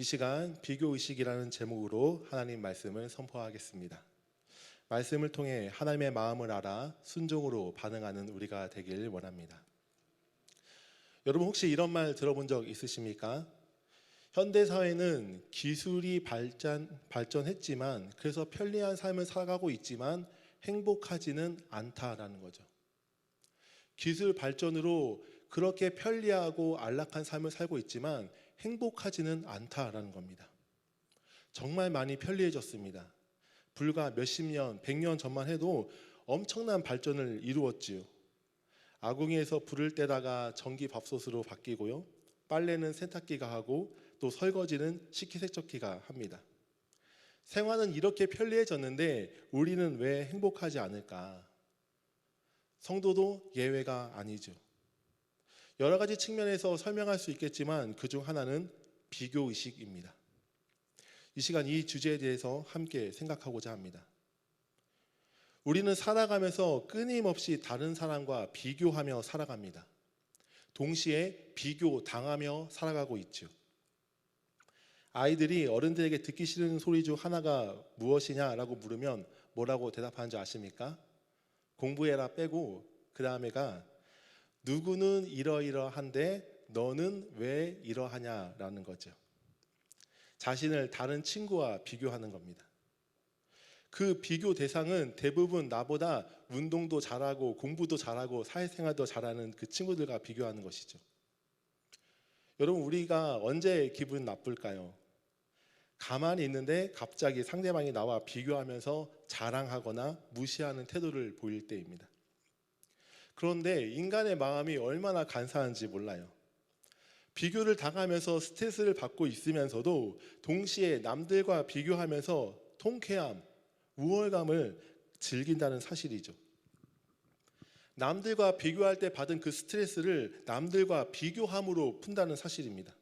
이 시간 비교의식이라는 제목으로 하나님 말씀을 선포하겠습니다. 말씀을 통해 하나님의 마음을 알아 순종으로 반응하는 우리가 되길 원합니다. 여러분 혹시 이런 말 들어본 적 있으십니까? 현대사회는 기술이 발전했지만 그래서 편리한 삶을 살아가고 있지만 행복하지는 않다라는 거죠. 기술 발전으로 그렇게 편리하고 안락한 삶을 살고 있지만 행복하지는 않다라는 겁니다. 정말 많이 편리해졌습니다. 불과 몇십 년, 100년 전만 해도 엄청난 발전을 이루었지요. 아궁이에서 불을 떼다가 전기 밥솥으로 바뀌고요. 빨래는 세탁기가 하고 또 설거지는 식기세척기가 합니다. 생활은 이렇게 편리해졌는데 우리는 왜 행복하지 않을까? 성도도 예외가 아니죠. 여러 가지 측면에서 설명할 수 있겠지만 그중 하나는 비교의식입니다. 이 시간 이 주제에 대해서 함께 생각하고자 합니다. 우리는 살아가면서 끊임없이 다른 사람과 비교하며 살아갑니다. 동시에 비교당하며 살아가고 있죠. 아이들이 어른들에게 듣기 싫은 소리 중 하나가 무엇이냐라고 물으면 뭐라고 대답하는지 아십니까? 공부해라 빼고 그 다음에가 누구는 이러이러한데 너는 왜 이러하냐라는 거죠. 자신을 다른 친구와 비교하는 겁니다. 그 비교 대상은 대부분 나보다 운동도 잘하고 공부도 잘하고 사회생활도 잘하는 그 친구들과 비교하는 것이죠. 여러분 우리가 언제 기분 나쁠까요? 가만히 있는데 갑자기 상대방이 나와 비교하면서 자랑하거나 무시하는 태도를 보일 때입니다. 그런데 인간의 마음이 얼마나 간사한지 몰라요. 비교를 당하면서 스트레스를 받고 있으면서도 동시에 남들과 비교하면서 통쾌함, 우월감을 즐긴다는 사실이죠. 남들과 비교할 때 받은 그 스트레스를 남들과 비교함으로 푼다는 사실입니다.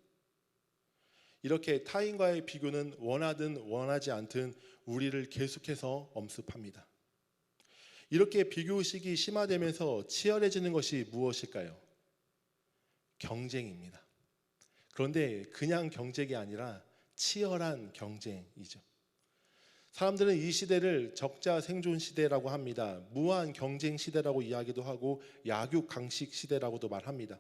이렇게 타인과의 비교는 원하든 원하지 않든 우리를 계속해서 엄습합니다. 이렇게 비교의식이 심화되면서 치열해지는 것이 무엇일까요? 경쟁입니다. 그런데 그냥 경쟁이 아니라 치열한 경쟁이죠. 사람들은 이 시대를 적자 생존 시대라고 합니다. 무한 경쟁 시대라고 이야기도 하고 약육강식 시대라고도 말합니다.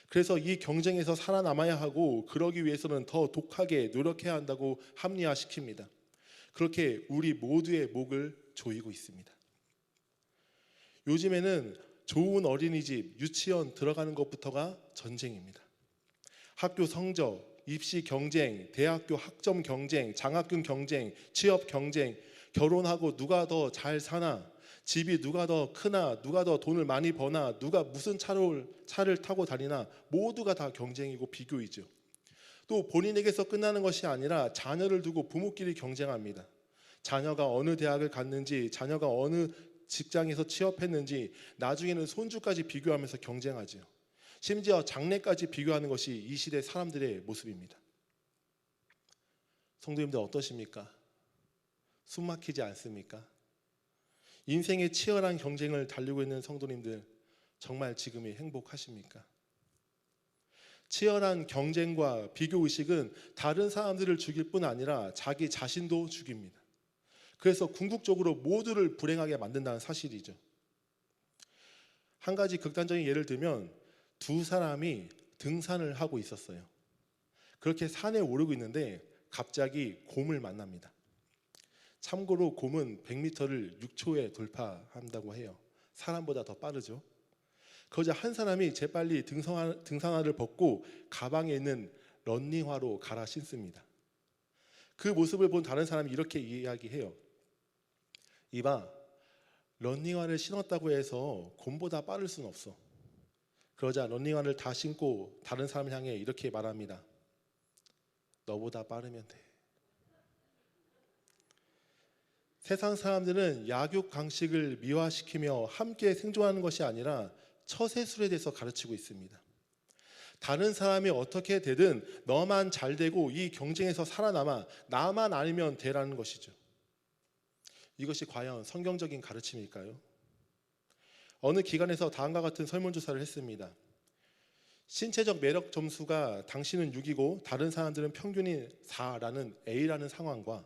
그래서 이 경쟁에서 살아남아야 하고 그러기 위해서는 더 독하게 노력해야 한다고 합리화시킵니다. 그렇게 우리 모두의 목을 조이고 있습니다. 요즘에는 좋은 어린이집, 유치원 들어가는 것부터가 전쟁입니다. 학교 성적, 입시 경쟁, 대학교 학점 경쟁, 장학금 경쟁, 취업 경쟁, 결혼하고 누가 더 잘 사나, 집이 누가 더 크나, 누가 더 돈을 많이 버나, 누가 무슨 차를 타고 다니나 모두가 다 경쟁이고 비교이죠. 또 본인에게서 끝나는 것이 아니라 자녀를 두고 부모끼리 경쟁합니다. 자녀가 어느 대학을 갔는지, 자녀가 어느 직장에서 취업했는지, 나중에는 손주까지 비교하면서 경쟁하죠. 심지어 장래까지 비교하는 것이 이 시대 사람들의 모습입니다. 성도님들 어떠십니까? 숨 막히지 않습니까? 인생의 치열한 경쟁을 달리고 있는 성도님들 정말 지금이 행복하십니까? 치열한 경쟁과 비교의식은 다른 사람들을 죽일 뿐 아니라 자기 자신도 죽입니다. 그래서 궁극적으로 모두를 불행하게 만든다는 사실이죠. 한 가지 극단적인 예를 들면 두 사람이 등산을 하고 있었어요. 그렇게 산에 오르고 있는데 갑자기 곰을 만납니다. 참고로 곰은 100m를 6초에 돌파한다고 해요. 사람보다 더 빠르죠. 그러자 한 사람이 재빨리 등산화를 벗고 가방에 있는 런닝화로 갈아 신습니다. 그 모습을 본 다른 사람이 이렇게 이야기해요. 이봐, 런닝화를 신었다고 해서 곰보다 빠를 순 없어. 그러자 런닝화를 다 신고 다른 사람을 향해 이렇게 말합니다. 너보다 빠르면 돼. 세상 사람들은 약육강식을 미화시키며 함께 생존하는 것이 아니라 처세술에 대해서 가르치고 있습니다. 다른 사람이 어떻게 되든 너만 잘 되고 이 경쟁에서 살아남아 나만 아니면 되라는 것이죠. 이것이 과연 성경적인 가르침일까요? 어느 기관에서 다음과 같은 설문조사를 했습니다. 신체적 매력 점수가 당신은 6이고 다른 사람들은 평균이 4라는 A라는 상황과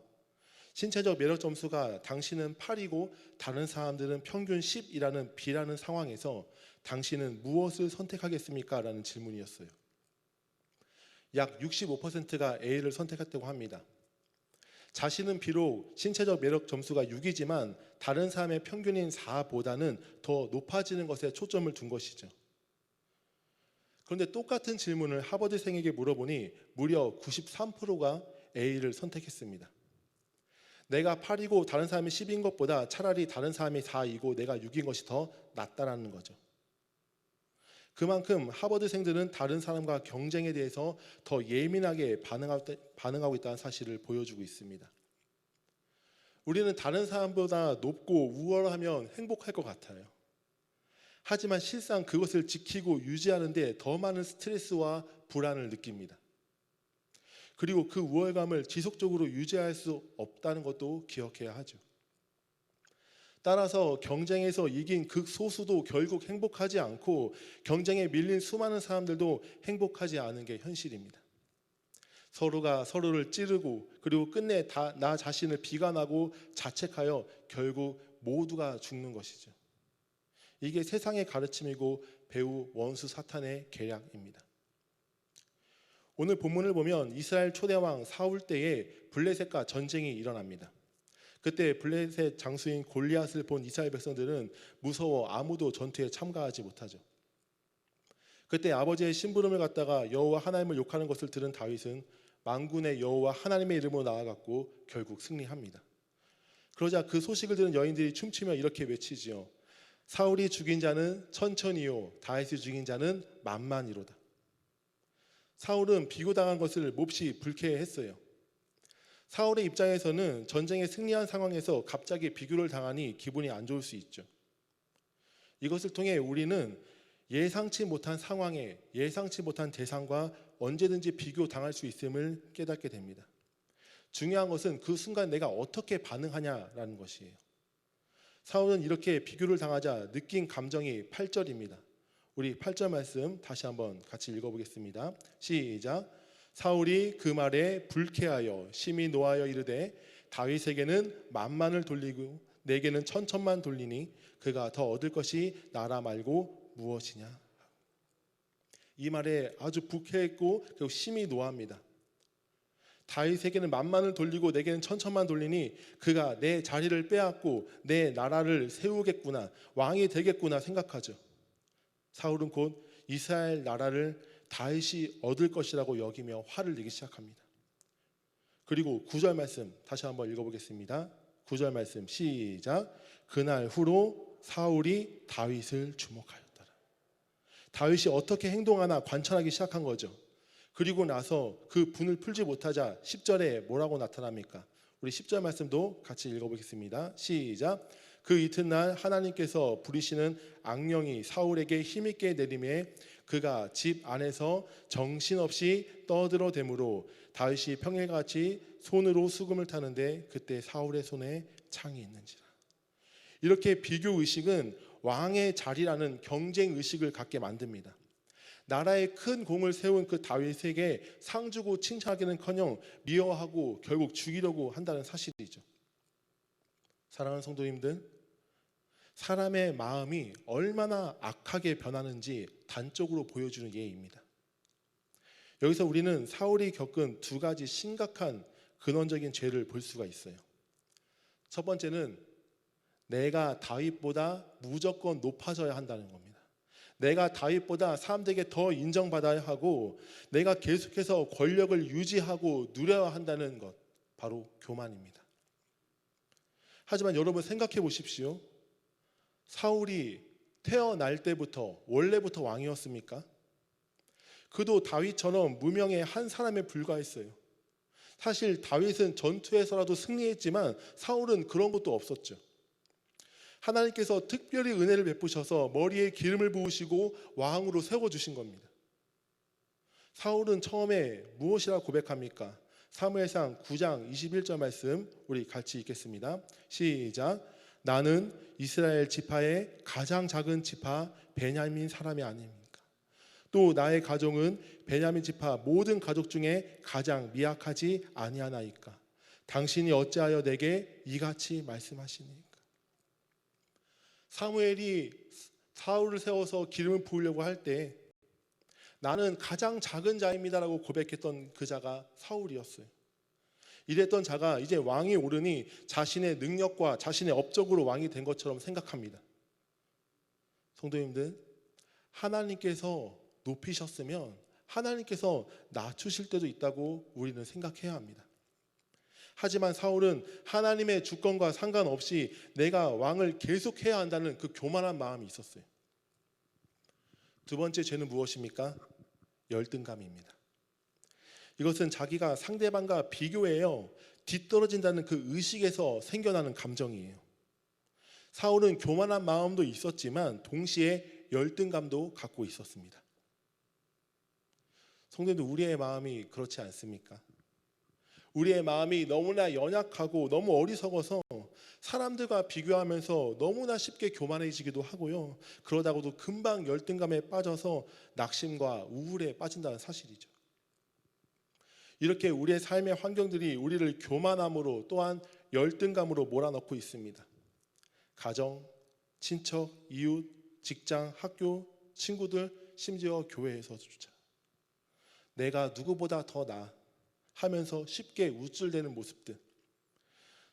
신체적 매력 점수가 당신은 8이고 다른 사람들은 평균 10이라는 B라는 상황에서 당신은 무엇을 선택하겠습니까? 라는 질문이었어요. 약 65%가 A를 선택했다고 합니다. 자신은 비록 신체적 매력 점수가 6이지만 다른 사람의 평균인 4보다는 더 높아지는 것에 초점을 둔 것이죠. 그런데 똑같은 질문을 하버드생에게 물어보니 무려 93%가 A를 선택했습니다. 내가 8이고 다른 사람이 10인 것보다 차라리 다른 사람이 4이고 내가 6인 것이 더 낫다라는 거죠. 그만큼 하버드생들은 다른 사람과 경쟁에 대해서 더 예민하게 반응하고 있다는 사실을 보여주고 있습니다. 우리는 다른 사람보다 높고 우월하면 행복할 것 같아요. 하지만 실상 그것을 지키고 유지하는 데 더 많은 스트레스와 불안을 느낍니다. 그리고 그 우월감을 지속적으로 유지할 수 없다는 것도 기억해야 하죠. 따라서 경쟁에서 이긴 극소수도 결국 행복하지 않고 경쟁에 밀린 수많은 사람들도 행복하지 않은 게 현실입니다. 서로가 서로를 찌르고 그리고 끝내 나 자신을 비관하고 자책하여 결국 모두가 죽는 것이죠. 이게 세상의 가르침이고 배우 원수 사탄의 계략입니다. 오늘 본문을 보면 이스라엘 초대왕 사울 때에 블레셋과 전쟁이 일어납니다. 그때 블레셋 장수인 골리앗을 본 이스라엘 백성들은 무서워 아무도 전투에 참가하지 못하죠. 그때 아버지의 심부름을 갖다가 여호와 하나님을 욕하는 것을 들은 다윗은 만군의 여호와 하나님의 이름으로 나아갔고 결국 승리합니다. 그러자 그 소식을 들은 여인들이 춤추며 이렇게 외치지요. 사울이 죽인 자는 천천히요 다윗이 죽인 자는 만만이로다. 사울은 비교당한 것을 몹시 불쾌해했어요. 사울의 입장에서는 전쟁에 승리한 상황에서 갑자기 비교를 당하니 기분이 안 좋을 수 있죠. 이것을 통해 우리는 예상치 못한 상황에 예상치 못한 대상과 언제든지 비교당할 수 있음을 깨닫게 됩니다. 중요한 것은 그 순간 내가 어떻게 반응하냐라는 것이에요. 사울은 이렇게 비교를 당하자 느낀 감정이 8절입니다. 우리 8절 말씀 다시 한번 같이 읽어보겠습니다. 시작. 사울이 그 말에 불쾌하여 심히 노하여 이르되 다윗에게는 만만을 돌리고 내게는 천천만 돌리니 그가 더 얻을 것이 나라 말고 무엇이냐. 이 말에 아주 불쾌했고 그리고 심히 노합니다. 다윗에게는 만만을 돌리고 내게는 천천만 돌리니 그가 내 자리를 빼앗고 내 나라를 세우겠구나, 왕이 되겠구나 생각하죠. 사울은 곧 이스라엘 나라를 다윗이 얻을 것이라고 여기며 화를 내기 시작합니다. 그리고 9절 말씀 다시 한번 읽어보겠습니다. 9절 말씀 시작. 그날 후로 사울이 다윗을 주목하였더라. 다윗이 어떻게 행동하나 관찰하기 시작한 거죠. 그리고 나서 그 분을 풀지 못하자 10절에 뭐라고 나타납니까? 우리 10절 말씀도 같이 읽어보겠습니다. 시작. 그 이튿날 하나님께서 부리시는 악령이 사울에게 힘있게 내림에 그가 집 안에서 정신없이 떠들어대므로 다윗이 평일같이 손으로 수금을 타는데 그때 사울의 손에 창이 있는지라. 이렇게 비교의식은 왕의 자리라는 경쟁의식을 갖게 만듭니다. 나라에 큰 공을 세운 그 다윗에게 상 주고 칭찬하기는커녕 미워하고 결국 죽이려고 한다는 사실이죠. 사랑하는 성도님들, 사람의 마음이 얼마나 악하게 변하는지 단적으로 보여주는 예입니다. 여기서 우리는 사울이 겪은 두 가지 심각한 근원적인 죄를 볼 수가 있어요. 첫 번째는 내가 다윗보다 무조건 높아져야 한다는 겁니다. 내가 다윗보다 사람들에게 더 인정받아야 하고 내가 계속해서 권력을 유지하고 누려야 한다는 것, 바로 교만입니다. 하지만 여러분 생각해 보십시오. 사울이 태어날 때부터 원래부터 왕이었습니까? 그도 다윗처럼 무명의 한 사람에 불과했어요. 사실 다윗은 전투에서라도 승리했지만 사울은 그런 것도 없었죠. 하나님께서 특별히 은혜를 베푸셔서 머리에 기름을 부으시고 왕으로 세워주신 겁니다. 사울은 처음에 무엇이라 고백합니까? 사무엘상 9장 21절 말씀 우리 같이 읽겠습니다. 시작. 나는 이스라엘 지파의 가장 작은 지파 베냐민 사람이 아닙니까? 또 나의 가정은 베냐민 지파 모든 가족 중에 가장 미약하지 아니하나이까. 당신이 어찌하여 내게 이같이 말씀하시니까. 사무엘이 사울을 세워서 기름을 부으려고 할 때 나는 가장 작은 자입니다라고 고백했던 그 자가 사울이었어요. 이랬던 자가 이제 왕이 오르니 자신의 능력과 자신의 업적으로 왕이 된 것처럼 생각합니다. 성도님들, 하나님께서 높이셨으면 하나님께서 낮추실 때도 있다고 우리는 생각해야 합니다. 하지만 사울은 하나님의 주권과 상관없이 내가 왕을 계속해야 한다는 그 교만한 마음이 있었어요. 두 번째 죄는 무엇입니까? 열등감입니다. 이것은 자기가 상대방과 비교해요 뒤떨어진다는 그 의식에서 생겨나는 감정이에요. 사울은 교만한 마음도 있었지만 동시에 열등감도 갖고 있었습니다. 성도님들, 우리의 마음이 그렇지 않습니까? 우리의 마음이 너무나 연약하고 너무 어리석어서 사람들과 비교하면서 너무나 쉽게 교만해지기도 하고요. 그러다가도 금방 열등감에 빠져서 낙심과 우울에 빠진다는 사실이죠. 이렇게 우리의 삶의 환경들이 우리를 교만함으로 또한 열등감으로 몰아넣고 있습니다. 가정, 친척, 이웃, 직장, 학교, 친구들, 심지어 교회에서조차 내가 누구보다 더 나아 하면서 쉽게 우쭐대는 모습들,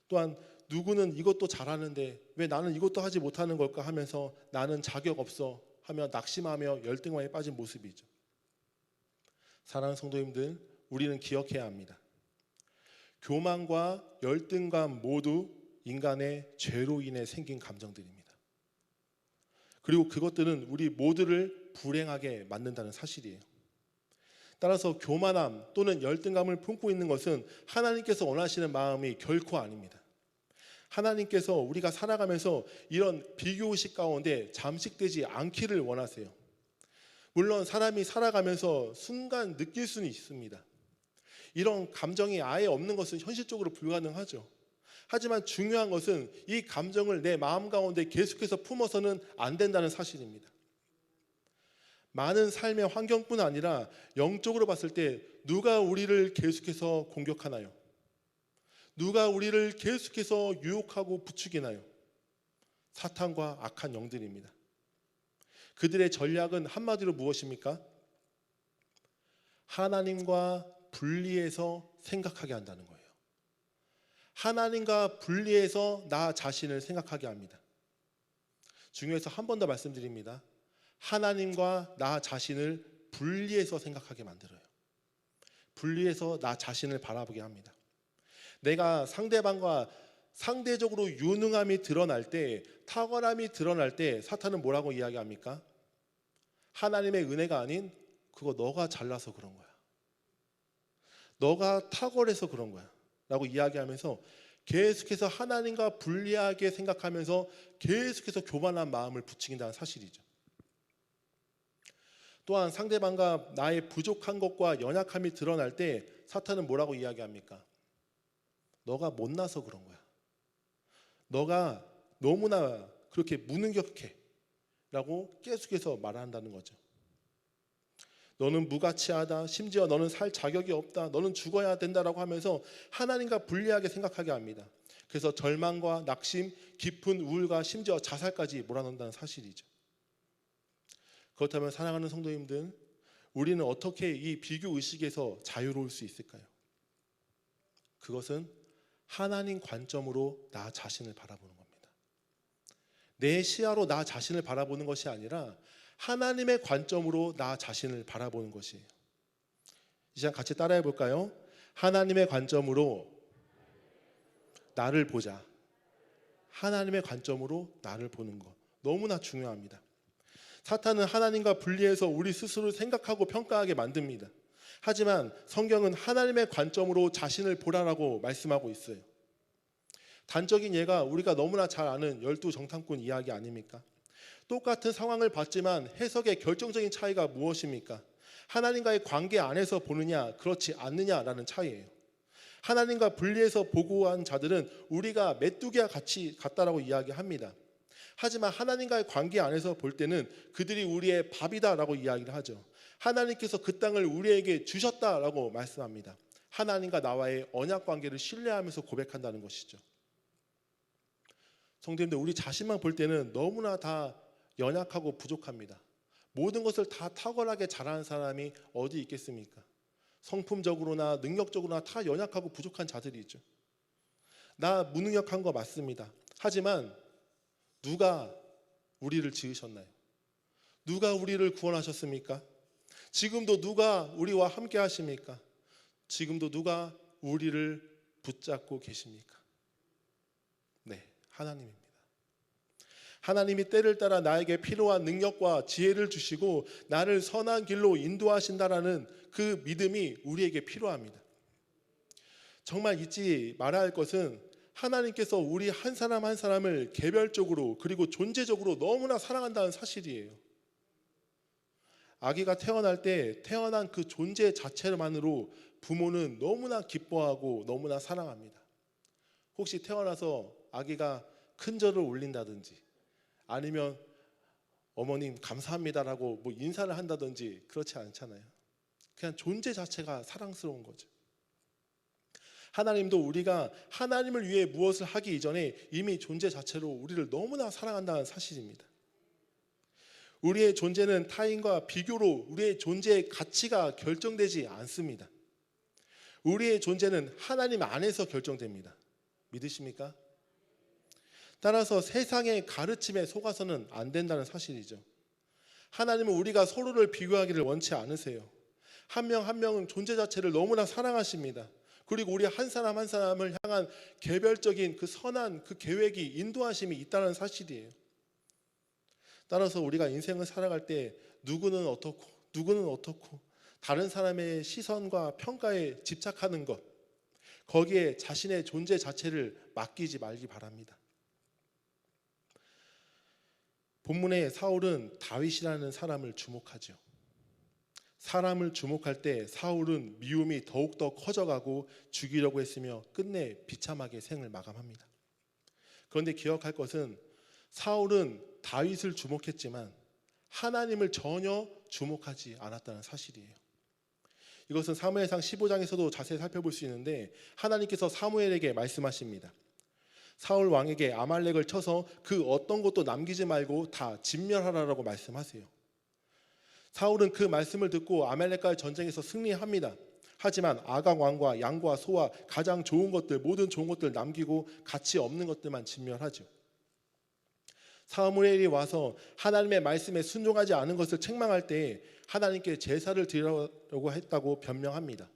또한 누구는 이것도 잘하는데 왜 나는 이것도 하지 못하는 걸까 하면서 나는 자격 없어 하며 낙심하며 열등감에 빠진 모습이죠. 사랑하는 성도님들, 우리는 기억해야 합니다. 교만과 열등감 모두 인간의 죄로 인해 생긴 감정들입니다. 그리고 그것들은 우리 모두를 불행하게 만든다는 사실이에요. 따라서 교만함 또는 열등감을 품고 있는 것은 하나님께서 원하시는 마음이 결코 아닙니다. 하나님께서 우리가 살아가면서 이런 비교의식 가운데 잠식되지 않기를 원하세요. 물론 사람이 살아가면서 순간 느낄 수는 있습니다. 이런 감정이 아예 없는 것은 현실적으로 불가능하죠. 하지만 중요한 것은 이 감정을 내 마음 가운데 계속해서 품어서는 안 된다는 사실입니다. 많은 삶의 환경뿐 아니라 영적으로 봤을 때 누가 우리를 계속해서 공격하나요? 누가 우리를 계속해서 유혹하고 부추기나요? 사탄과 악한 영들입니다. 그들의 전략은 한마디로 무엇입니까? 하나님과 분리해서 생각하게 한다는 거예요. 하나님과 분리해서 나 자신을 생각하게 합니다. 중요해서 한 번 더 말씀드립니다. 하나님과 나 자신을 분리해서 생각하게 만들어요. 분리해서 나 자신을 바라보게 합니다. 내가 상대방과 상대적으로 유능함이 드러날 때, 탁월함이 드러날 때 사탄은 뭐라고 이야기합니까? 하나님의 은혜가 아닌 그거 너가 잘나서 그런 거야. 너가 탁월해서 그런 거야 라고 이야기하면서 계속해서 하나님과 분리하게 생각하면서 계속해서 교만한 마음을 부추긴다는 사실이죠. 또한 상대방과 나의 부족한 것과 연약함이 드러날 때 사탄은 뭐라고 이야기합니까? 너가 못나서 그런 거야. 너가 너무나 그렇게 무능력해 라고 계속해서 말한다는 거죠. 너는 무가치하다, 심지어 너는 살 자격이 없다, 너는 죽어야 된다라고 하면서 하나님과 분리하게 생각하게 합니다. 그래서 절망과 낙심, 깊은 우울과 심지어 자살까지 몰아넣는다는 사실이죠. 그렇다면 사랑하는 성도님들, 우리는 어떻게 이 비교의식에서 자유로울 수 있을까요? 그것은 하나님 관점으로 나 자신을 바라보는 겁니다. 내 시야로 나 자신을 바라보는 것이 아니라 하나님의 관점으로 나 자신을 바라보는 것이에요. 이 시간 같이 따라해 볼까요? 하나님의 관점으로 나를 보자. 하나님의 관점으로 나를 보는 것 너무나 중요합니다. 사탄은 하나님과 분리해서 우리 스스로를 생각하고 평가하게 만듭니다. 하지만 성경은 하나님의 관점으로 자신을 보라라고 말씀하고 있어요. 단적인 예가 우리가 너무나 잘 아는 12정탐꾼 이야기 아닙니까? 똑같은 상황을 봤지만 해석의 결정적인 차이가 무엇입니까? 하나님과의 관계 안에서 보느냐 그렇지 않느냐라는 차이예요. 하나님과 분리해서 보고한 자들은 우리가 메뚜기와 같이 같다라고 이야기합니다. 하지만 하나님과의 관계 안에서 볼 때는 그들이 우리의 밥이다라고 이야기를 하죠. 하나님께서 그 땅을 우리에게 주셨다라고 말씀합니다. 하나님과 나와의 언약 관계를 신뢰하면서 고백한다는 것이죠. 성도님들, 우리 자신만 볼 때는 너무나 다 연약하고 부족합니다. 모든 것을 다 탁월하게 잘하는 사람이 어디 있겠습니까? 성품적으로나 능력적으로나 다 연약하고 부족한 자들이죠. 나 무능력한 거 맞습니다. 하지만 누가 우리를 지으셨나요? 누가 우리를 구원하셨습니까? 지금도 누가 우리와 함께 하십니까? 지금도 누가 우리를 붙잡고 계십니까? 네, 하나님입니다. 하나님이 때를 따라 나에게 필요한 능력과 지혜를 주시고 나를 선한 길로 인도하신다라는 그 믿음이 우리에게 필요합니다. 정말 잊지 말아야 할 것은 하나님께서 우리 한 사람 한 사람을 개별적으로 그리고 존재적으로 너무나 사랑한다는 사실이에요. 아기가 태어날 때 태어난 그 존재 자체만으로 부모는 너무나 기뻐하고 너무나 사랑합니다. 혹시 태어나서 아기가 큰 절을 올린다든지 아니면 어머님 감사합니다라고 뭐 인사를 한다든지 그렇지 않잖아요. 그냥 존재 자체가 사랑스러운 거죠. 하나님도 우리가 하나님을 위해 무엇을 하기 이전에 이미 존재 자체로 우리를 너무나 사랑한다는 사실입니다. 우리의 존재는 타인과 비교로 우리의 존재의 가치가 결정되지 않습니다. 우리의 존재는 하나님 안에서 결정됩니다. 믿으십니까? 따라서 세상의 가르침에 속아서는 안 된다는 사실이죠. 하나님은 우리가 서로를 비교하기를 원치 않으세요. 한 명 한 명은 존재 자체를 너무나 사랑하십니다. 그리고 우리 한 사람 한 사람을 향한 개별적인 그 선한 그 계획이 인도하심이 있다는 사실이에요. 따라서 우리가 인생을 살아갈 때 누구는 어떻고 다른 사람의 시선과 평가에 집착하는 것, 거기에 자신의 존재 자체를 맡기지 말기 바랍니다. 본문의 사울은 다윗이라는 사람을 주목하죠. 사람을 주목할 때 사울은 미움이 더욱더 커져가고 죽이려고 했으며 끝내 비참하게 생을 마감합니다. 그런데 기억할 것은 사울은 다윗을 주목했지만 하나님을 전혀 주목하지 않았다는 사실이에요. 이것은 사무엘상 15장에서도 자세히 살펴볼 수 있는데 하나님께서 사무엘에게 말씀하십니다. 사울 왕에게 아말렉을 쳐서 그 어떤 것도 남기지 말고 다 진멸하라라고 말씀하세요. 사울은 그 말씀을 듣고 아말렉과의 전쟁에서 승리합니다. 하지만 아각 왕과 양과 소와 가장 좋은 것들, 모든 좋은 것들 남기고 가치 없는 것들만 진멸하죠. 사무엘이 와서 하나님의 말씀에 순종하지 않은 것을 책망할 때 하나님께 제사를 드리려고 했다고 변명합니다.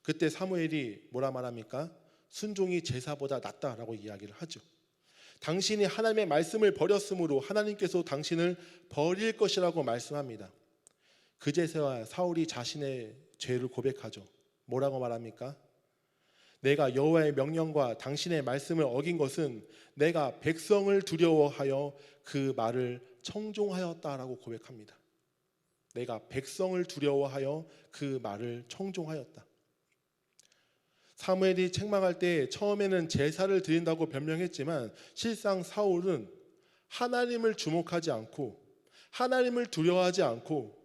그때 사무엘이 뭐라 말합니까? 순종이 제사보다 낫다라고 이야기를 하죠. 당신이 하나님의 말씀을 버렸으므로 하나님께서 당신을 버릴 것이라고 말씀합니다. 그제서야 사울이 자신의 죄를 고백하죠. 뭐라고 말합니까? 내가 여호와의 명령과 당신의 말씀을 어긴 것은 내가 백성을 두려워하여 그 말을 청종하였다라고 고백합니다. 내가 백성을 두려워하여 그 말을 청종하였다. 사무엘이 책망할 때 처음에는 제사를 드린다고 변명했지만 실상 사울은 하나님을 주목하지 않고 하나님을 두려워하지 않고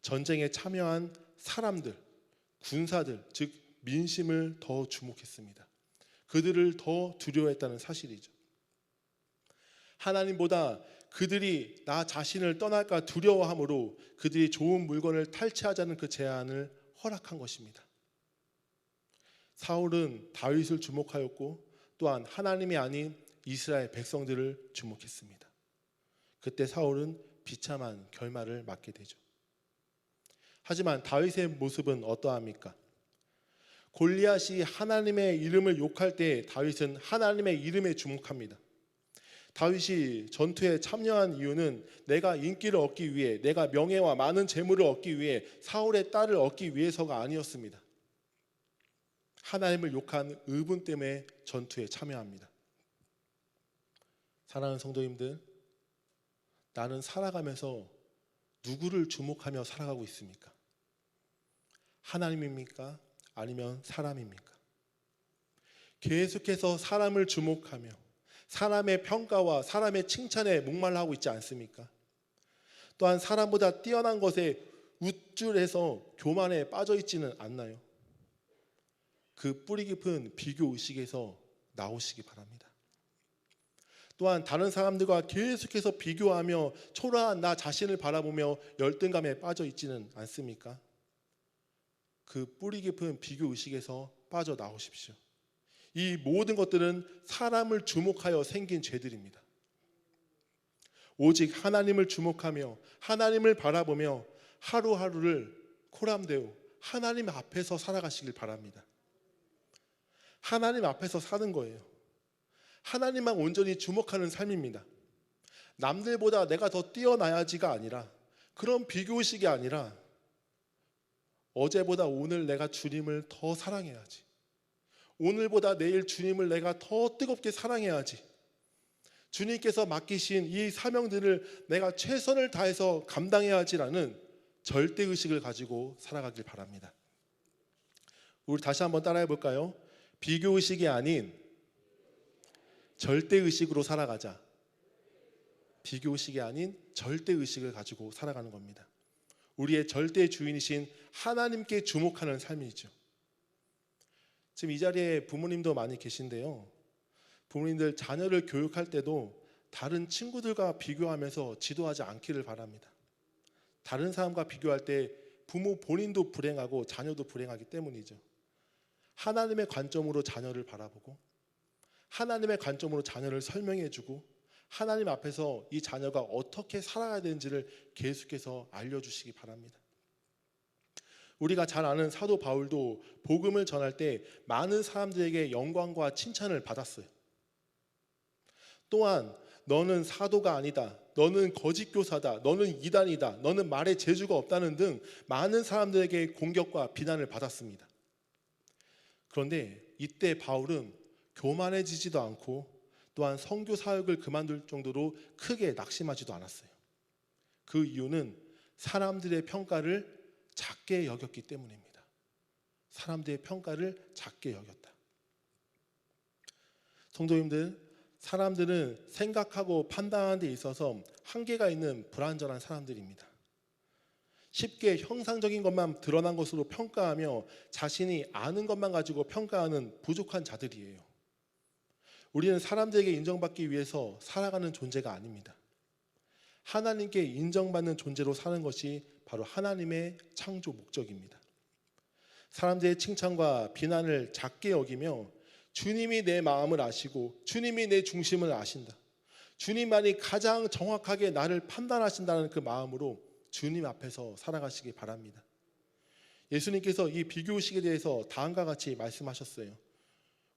전쟁에 참여한 사람들, 군사들, 즉 민심을 더 주목했습니다. 그들을 더 두려워했다는 사실이죠. 하나님보다 그들이 나 자신을 떠날까 두려워함으로 그들이 좋은 물건을 탈취하자는 그 제안을 허락한 것입니다. 사울은 다윗을 주목하였고 또한 하나님이 아닌 이스라엘 백성들을 주목했습니다. 그때 사울은 비참한 결말을 맞게 되죠. 하지만 다윗의 모습은 어떠합니까? 골리앗이 하나님의 이름을 욕할 때 다윗은 하나님의 이름에 주목합니다. 다윗이 전투에 참여한 이유는 내가 인기를 얻기 위해, 내가 명예와 많은 재물을 얻기 위해, 사울의 딸을 얻기 위해서가 아니었습니다. 하나님을 욕한 의분 때문에 전투에 참여합니다. 사랑하는 성도님들, 나는 살아가면서 누구를 주목하며 살아가고 있습니까? 하나님입니까? 아니면 사람입니까? 계속해서 사람을 주목하며 사람의 평가와 사람의 칭찬에 목말라 하고 있지 않습니까? 또한 사람보다 뛰어난 것에 우쭐해서 교만에 빠져 있지는 않나요? 그 뿌리 깊은 비교 의식에서 나오시기 바랍니다. 또한 다른 사람들과 계속해서 비교하며 초라한 나 자신을 바라보며 열등감에 빠져 있지는 않습니까? 그 뿌리 깊은 비교 의식에서 빠져나오십시오. 이 모든 것들은 사람을 주목하여 생긴 죄들입니다. 오직 하나님을 주목하며 하나님을 바라보며 하루하루를 코람되어 하나님 앞에서 살아가시길 바랍니다. 하나님 앞에서 사는 거예요. 하나님만 온전히 주목하는 삶입니다. 남들보다 내가 더 뛰어나야지가 아니라, 그런 비교의식이 아니라 어제보다 오늘 내가 주님을 더 사랑해야지, 오늘보다 내일 주님을 내가 더 뜨겁게 사랑해야지, 주님께서 맡기신 이 사명들을 내가 최선을 다해서 감당해야지라는 절대의식을 가지고 살아가길 바랍니다. 우리 다시 한번 따라해 볼까요? 비교의식이 아닌 절대의식으로 살아가자. 비교의식이 아닌 절대의식을 가지고 살아가는 겁니다. 우리의 절대 주인이신 하나님께 주목하는 삶이죠. 지금 이 자리에 부모님도 많이 계신데요, 부모님들 자녀를 교육할 때도 다른 친구들과 비교하면서 지도하지 않기를 바랍니다. 다른 사람과 비교할 때 부모 본인도 불행하고 자녀도 불행하기 때문이죠. 하나님의 관점으로 자녀를 바라보고 하나님의 관점으로 자녀를 설명해주고 하나님 앞에서 이 자녀가 어떻게 살아야 되는지를 계속해서 알려주시기 바랍니다. 우리가 잘 아는 사도 바울도 복음을 전할 때 많은 사람들에게 영광과 칭찬을 받았어요. 또한 너는 사도가 아니다, 너는 거짓 교사다, 너는 이단이다, 너는 말에 재주가 없다는 등 많은 사람들에게 공격과 비난을 받았습니다. 그런데 이때 바울은 교만해지지도 않고 또한 선교 사역을 그만둘 정도로 크게 낙심하지도 않았어요. 그 이유는 사람들의 평가를 작게 여겼기 때문입니다. 사람들의 평가를 작게 여겼다. 성도님들, 사람들은 생각하고 판단하는 데 있어서 한계가 있는 불완전한 사람들입니다. 쉽게 형상적인 것만 드러난 것으로 평가하며 자신이 아는 것만 가지고 평가하는 부족한 자들이에요. 우리는 사람들에게 인정받기 위해서 살아가는 존재가 아닙니다. 하나님께 인정받는 존재로 사는 것이 바로 하나님의 창조 목적입니다. 사람들의 칭찬과 비난을 작게 여기며 주님이 내 마음을 아시고 주님이 내 중심을 아신다, 주님만이 가장 정확하게 나를 판단하신다는 그 마음으로 주님 앞에서 살아가시기 바랍니다. 예수님께서 이 비교의식에 대해서 다음과 같이 말씀하셨어요.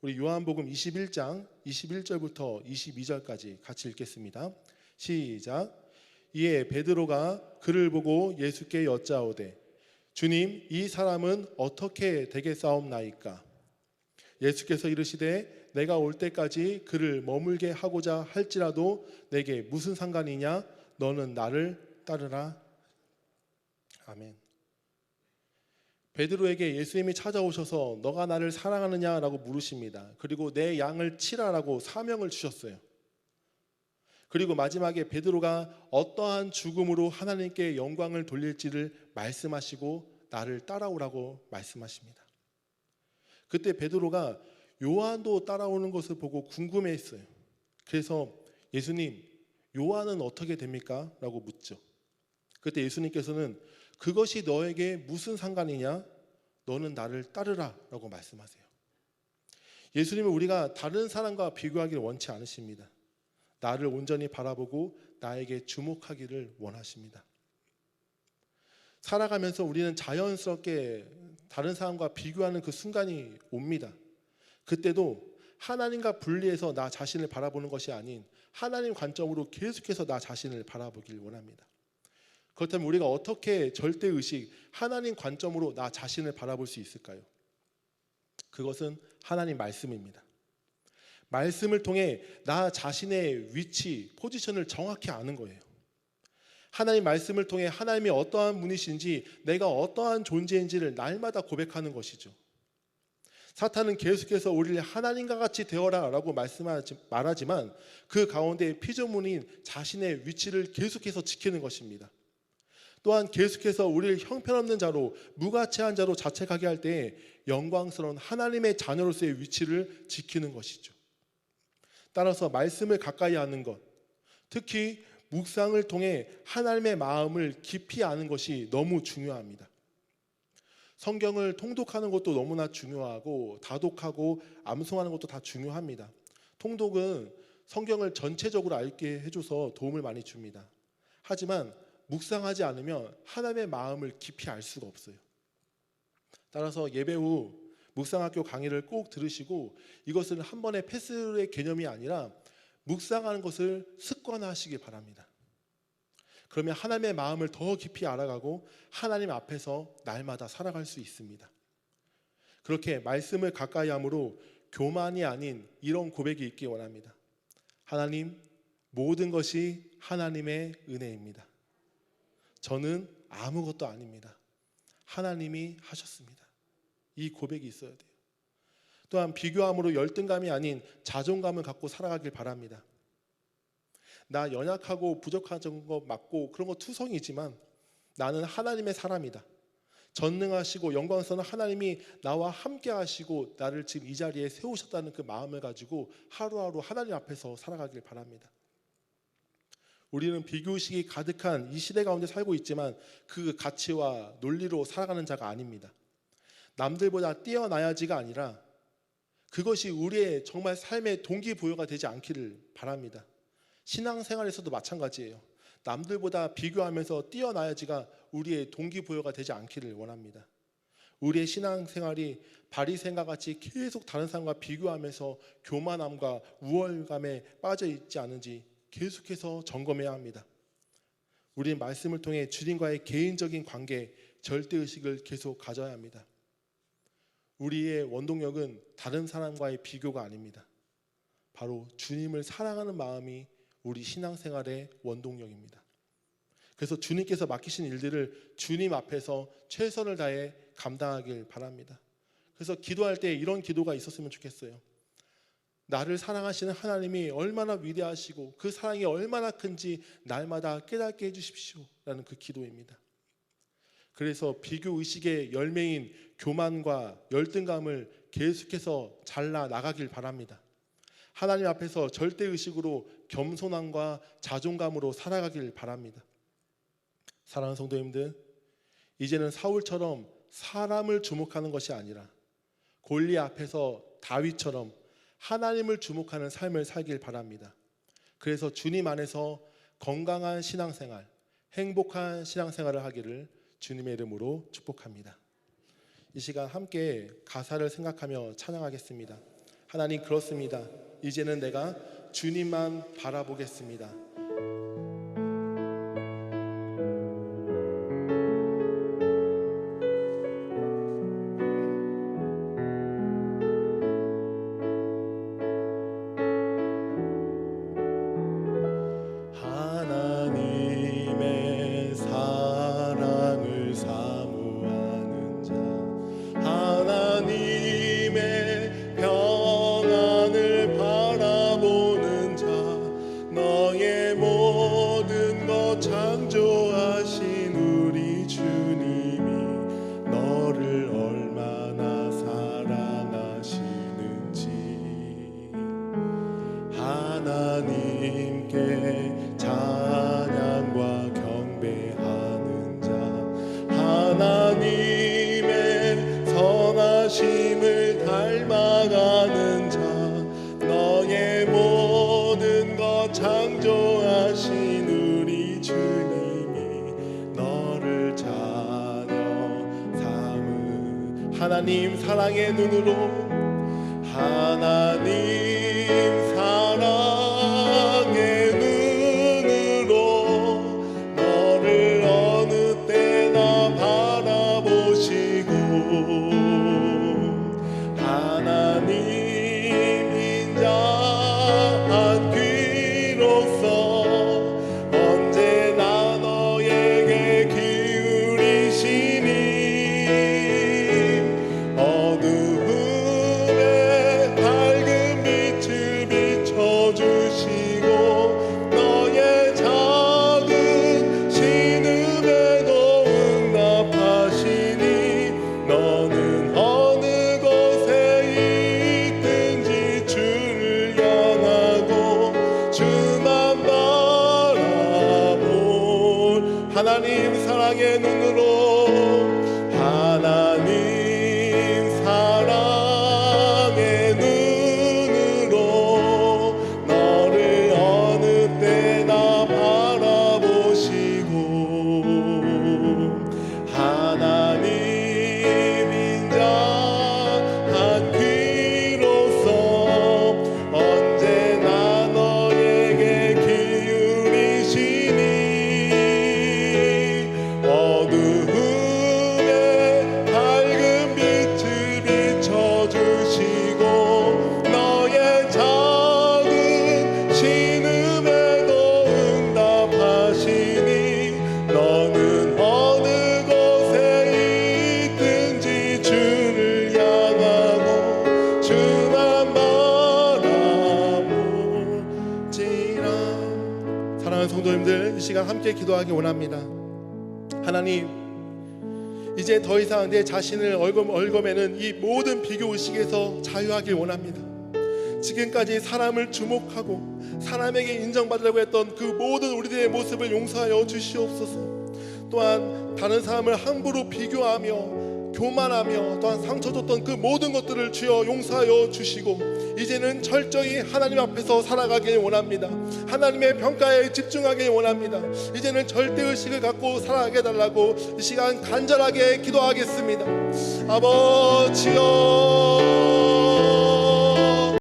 우리 요한복음 21장 21절부터 22절까지 같이 읽겠습니다. 시작. 이에 베드로가 그를 보고 예수께 여짜오되 주님, 이 사람은 어떻게 되겠사옵나이까? 예수께서 이르시되 내가 올 때까지 그를 머물게 하고자 할지라도 내게 무슨 상관이냐? 너는 나를 따르라. 아멘. 베드로에게 예수님이 찾아오셔서 너가 나를 사랑하느냐라고 물으십니다. 그리고 내 양을 치라라고 사명을 주셨어요. 그리고 마지막에 베드로가 어떠한 죽음으로 하나님께 영광을 돌릴지를 말씀하시고 나를 따라오라고 말씀하십니다. 그때 베드로가 요한도 따라오는 것을 보고 궁금해했어요. 그래서 예수님, 요한은 어떻게 됩니까? 라고 묻죠. 그때 예수님께서는 그것이 너에게 무슨 상관이냐? 너는 나를 따르라 라고 말씀하세요. 예수님은 우리가 다른 사람과 비교하기를 원치 않으십니다. 나를 온전히 바라보고 나에게 주목하기를 원하십니다. 살아가면서 우리는 자연스럽게 다른 사람과 비교하는 그 순간이 옵니다. 그때도 하나님과 분리해서 나 자신을 바라보는 것이 아닌 하나님 관점으로 계속해서 나 자신을 바라보길 원합니다. 그렇다면 우리가 어떻게 절대의식, 하나님 관점으로 나 자신을 바라볼 수 있을까요? 그것은 하나님 말씀입니다. 말씀을 통해 나 자신의 위치, 포지션을 정확히 아는 거예요. 하나님 말씀을 통해 하나님이 어떠한 분이신지, 내가 어떠한 존재인지를 날마다 고백하는 것이죠. 사탄은 계속해서 우리를 하나님과 같이 되어라 라고 말하지만 그 가운데 피조물인 자신의 위치를 계속해서 지키는 것입니다. 또한 계속해서 우리를 형편없는 자로, 무가치한 자로 자책하게 할 때 영광스러운 하나님의 자녀로서의 위치를 지키는 것이죠. 따라서 말씀을 가까이 하는 것, 특히 묵상을 통해 하나님의 마음을 깊이 아는 것이 너무 중요합니다. 성경을 통독하는 것도 너무나 중요하고 다독하고 암송하는 것도 다 중요합니다. 통독은 성경을 전체적으로 알게 해줘서 도움을 많이 줍니다. 하지만 묵상하지 않으면 하나님의 마음을 깊이 알 수가 없어요. 따라서 예배 후 묵상학교 강의를 꼭 들으시고 이것은 한 번의 패스의 개념이 아니라 묵상하는 것을 습관화하시기 바랍니다. 그러면 하나님의 마음을 더 깊이 알아가고 하나님 앞에서 날마다 살아갈 수 있습니다. 그렇게 말씀을 가까이 함으로 교만이 아닌 이런 고백이 있기 원합니다. 하나님, 모든 것이 하나님의 은혜입니다. 저는 아무것도 아닙니다. 하나님이 하셨습니다. 이 고백이 있어야 돼요. 또한 비교함으로 열등감이 아닌 자존감을 갖고 살아가길 바랍니다. 나 연약하고 부족한 거 맞고 그런 거 투성이지만 나는 하나님의 사람이다. 전능하시고 영광스러운 하나님이 나와 함께 하시고 나를 지금 이 자리에 세우셨다는 그 마음을 가지고 하루하루 하나님 앞에서 살아가길 바랍니다. 우리는 비교의식이 가득한 이 시대 가운데 살고 있지만 그 가치와 논리로 살아가는 자가 아닙니다. 남들보다 뛰어나야지가 아니라 그것이 우리의 정말 삶의 동기부여가 되지 않기를 바랍니다. 신앙생활에서도 마찬가지예요. 남들보다 비교하면서 뛰어나야지가 우리의 동기부여가 되지 않기를 원합니다. 우리의 신앙생활이 바리새인과 같이 계속 다른 사람과 비교하면서 교만함과 우월감에 빠져 있지 않은지 계속해서 점검해야 합니다. 우리는 말씀을 통해 주님과의 개인적인 관계, 절대의식을 계속 가져야 합니다. 우리의 원동력은 다른 사람과의 비교가 아닙니다. 바로 주님을 사랑하는 마음이 우리 신앙생활의 원동력입니다. 그래서 주님께서 맡기신 일들을 주님 앞에서 최선을 다해 감당하길 바랍니다. 그래서 기도할 때 이런 기도가 있었으면 좋겠어요. 나를 사랑하시는 하나님이 얼마나 위대하시고 그 사랑이 얼마나 큰지 날마다 깨닫게 해주십시오 라는 그 기도입니다. 그래서 비교의식의 열매인 교만과 열등감을 계속해서 잘라 나가길 바랍니다. 하나님 앞에서 절대의식으로 겸손함과 자존감으로 살아가길 바랍니다. 사랑하는 성도님들, 이제는 사울처럼 사람을 주목하는 것이 아니라 골리 앞에서 다윗처럼 하나님을 주목하는 삶을 살길 바랍니다. 그래서 주님 안에서 건강한 신앙생활, 행복한 신앙생활을 하기를 주님의 이름으로 축복합니다. 이 시간 함께 가사를 생각하며 찬양하겠습니다. 하나님, 그렇습니다. 이제는 내가 주님만 바라보겠습니다. 하나님의 사랑을 사모하는 자, 하나님의 평안을 바라보는 자, 너의 모든 것 창조하신 우리 주님이 너를 얼마나 사랑하시는지 하나님께 찬양과 경배하는 자, 하나님의 선하심을 닮아가는 자, 너의 모든 것 창조하신 우리 주님이 너를 자녀 삼은 하나님 사랑의 눈으로, 하나님 사랑의 눈으로 너를 어느 때나 바라보시고, 하나님 인자한 귀로서 언제나 너에게 기울이시니 어두움에 밝은 빛을 비춰주시고 너의 작은 신음에도 하나님 사랑의 눈으로, 하나님 사랑의 눈으로 너를 어느 때나 바라보시고, 하나님 인자한 귀로서 언제나 너에게 기울이시니, 어두움에 밝은 빛을 비춰주시고 너의 작은 신음에도 응답하시니, 너는 어느 곳에 있든지 주를 향하고 주만 바라볼지라. 사랑하는 성도님들, 이 시간 함께 기도하기 원합니다. 하나님, 이제 더 이상 내 자신을 얽어매는 이 모든 비교의식에서 자유하길 원합니다. 지금까지 사람을 주목하고 사람에게 인정받으려고 했던 그 모든 우리들의 모습을 용서하여 주시옵소서. 또한 다른 사람을 함부로 비교하며 교만하며 또한 상처 줬던 그 모든 것들을 주여 용서하여 주시고, 이제는 철저히 하나님 앞에서 살아가길 원합니다. 하나님의 평가에 집중하길 원합니다. 이제는 절대의식을 갖고 살아가게 해달라고 이 시간 간절하게 기도하겠습니다. 아버지여,